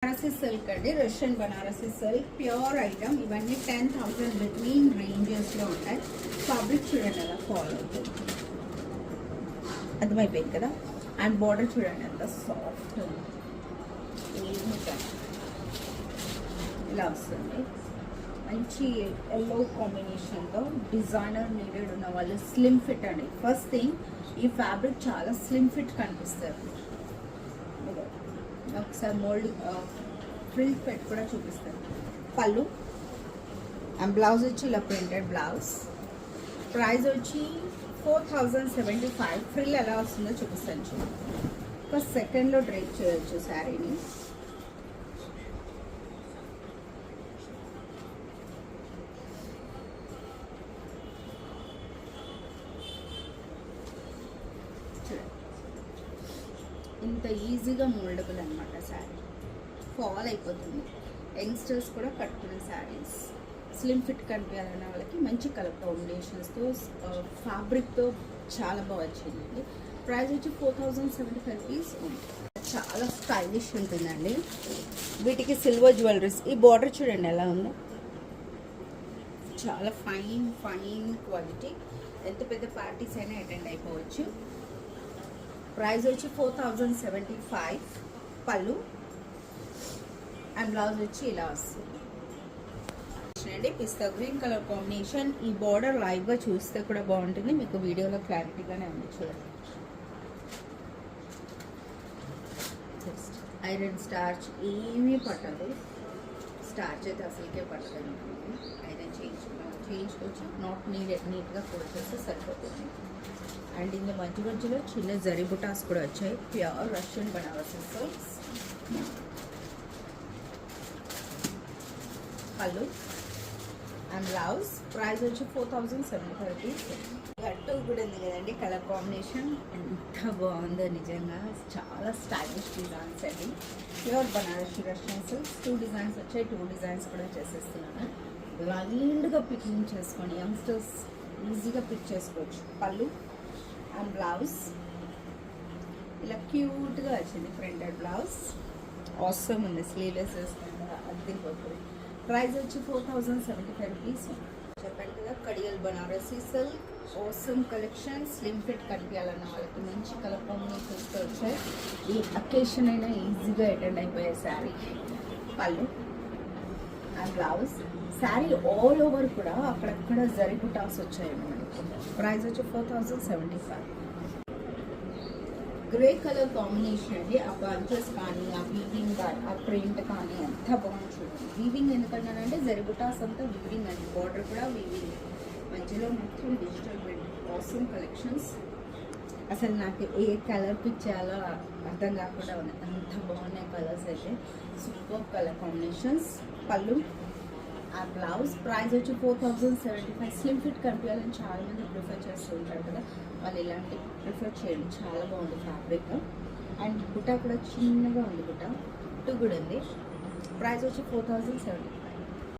Banarasi silk అండి, Russian Banarasi silk pure item. ఇవన్నీ 10,000 between రేంజెస్లో ఉంటాయి. ఫ్యాబ్రిక్ చూడండి అలా ఫాలో అవుతుంది, అర్థమైపోయింది కదా. అండ్ బార్డర్ చూడండి ఎంత సాఫ్ట్ ఇలా వస్తుంది. మంచి ఎల్లో కాంబినేషన్తో డిజైనర్ నీడెడ్ ఉన్న వాళ్ళు స్లిమ్ ఫిట్ అండి. ఫస్ట్ థింగ్ ఈ ఫ్యాబ్రిక్ చాలా స్లిమ్ ఫిట్ కనిపిస్తుంది. ఒకసారి మోల్డ్ ఫ్రిల్ పెట్టి కూడా చూపిస్తాను. పళ్ళు అండ్ బ్లౌజ్ వచ్చి ఇలా ప్రింటెడ్ బ్లౌజ్. ప్రైస్ వచ్చి 4,075. ఫ్రిల్ ఎలా వస్తుందో చూపిస్తాను చూడండి. ఒక సెకండ్లో డ్రైప్ చేయొచ్చు శారీని. ఇంత ఈజీగా మోల్డబుల్ అనమాట శారీ, ఫాల్ అయిపోతుంది. యంగ్స్టర్స్ కూడా కట్టుకునే శారీస్, స్లిమ్ ఫిట్ కనిపించాలన్న వాళ్ళకి మంచి కలర్ కాంబినేషన్స్తో ఫ్యాబ్రిక్తో చాలా బాగా వచ్చిందండి. ప్రైస్ వచ్చి 4,075 రూపీస్. చాలా స్టైలిష్ ఉంటుందండి. వీటికి సిల్వర్ జ్యువెలరీస్. ఈ బార్డర్ చూడండి ఎలా ఉందో, చాలా ఫైన్ క్వాలిటీ. ఎంత పెద్ద పార్టీస్ అయినా అటెండ్ అయిపోవచ్చు. ప్రైస్ వచ్చి 4,075. పళ్ళు అండ్ బ్లౌజ్ వచ్చి ఇలా వస్తుంది అండి. పిస్తా గ్రీన్ కలర్ కాంబినేషన్. ఈ బార్డర్ లైవ్గా చూస్తే కూడా బాగుంటుంది, మీకు వీడియోలో క్లారిటీగానే ఉంది చూడండి. ఐరన్ స్టార్చ్ ఏమీ పట్టదు, స్టార్చ్ అయితే అసలుకే పట్టదు అనుకోండి. ఐరన్ చేయించుకోవచ్చు, నాట్ నీట్గా కూడా చేస్తే సరిపోతుంది. అండ్ ఇందులో మధ్యలో చిన్న జరీ బుటాస్ కూడా వచ్చాయి. Pure Russian Banarasi silks. పళ్ళు అండ్ బ్లౌజ్. ప్రైస్ వచ్చి 4,075 రూపీస్. గట్టు కూడా ఉంది కదండి, కలర్ కాంబినేషన్ ఎంత బాగుందో నిజంగా. చాలా స్టైలిష్ డిజైన్స్ అండి. Pure Banarasi Russian silks. 2 designs వచ్చాయి, 2 డిజైన్స్ కూడా చేసేస్తున్నాను. బ్లైండ్గా పికింగ్ చేసుకొని యంగ్స్టర్స్ ఈజీగా పిక్ చేసుకోవచ్చు. పళ్ళు అండ్ బ్లౌజ్ ఇలా క్యూట్గా వచ్చింది, ప్రింటెడ్ బ్లౌజ్. ఆసమ్ ఉంది, స్లీవ్లెస్ వేసుకుంటా అద్దరిపోతుంది. ప్రైస్ వచ్చి 4,075 రూపీస్. చెప్పండి కదా, కడియల్ Banarasi silk awesome collection. Slim fit కనిపించాలన్న వాళ్ళకి మంచి కలర్ కాంబినేషన్స్తో వచ్చాయి. ఈ అకేషన్ అయినా ఈజీగా అటెండ్ అయిపోయే శారీ. పళ్ళు and blouse. Sari all over కూడా అక్కడక్కడ జరీ బుటాస్ వచ్చాయండి మనకి. ప్రైస్ వచ్చి 4,075. గ్రే కలర్ కాంబినేషన్ అండి. ఆ బంచెస్ కానీ, ఆ వీవింగ్, ఆ ప్రింట్ కానీ ఎంత బాగుంది చూడండి. వీవింగ్ ఎందుకంటానంటే జరీ బుటాస్ అంతా వీవింగ్ అండి, బార్డర్ కూడా వీవింగ్, మధ్యలో మొత్తం డిజిటల్ ప్రింట్. Awesome collections. అసలు నాకు ఏ కలర్ పిక్ చేయాలో అర్థం కాకుండా ఉన్నాయి, అంత బాగున్నాయి కలర్స్ అయితే. Super colour combinations. పళ్ళు ఆ బ్లౌజ్. ప్రైస్ వచ్చి 4,075. స్లిమ్ ఫిట్ కనిపించాలని చాలామంది ప్రిఫర్ చేస్తూ ఉంటారు కదా, వాళ్ళు ఇలాంటి ప్రిఫర్ చేయండి, చాలా బాగుంది ఫ్యాబ్రిక్. అండ్ బుట్ట కూడా చిన్నగా ఉంది, బుట్ట కూడా ఉంది. ప్రైస్ వచ్చి 4,075.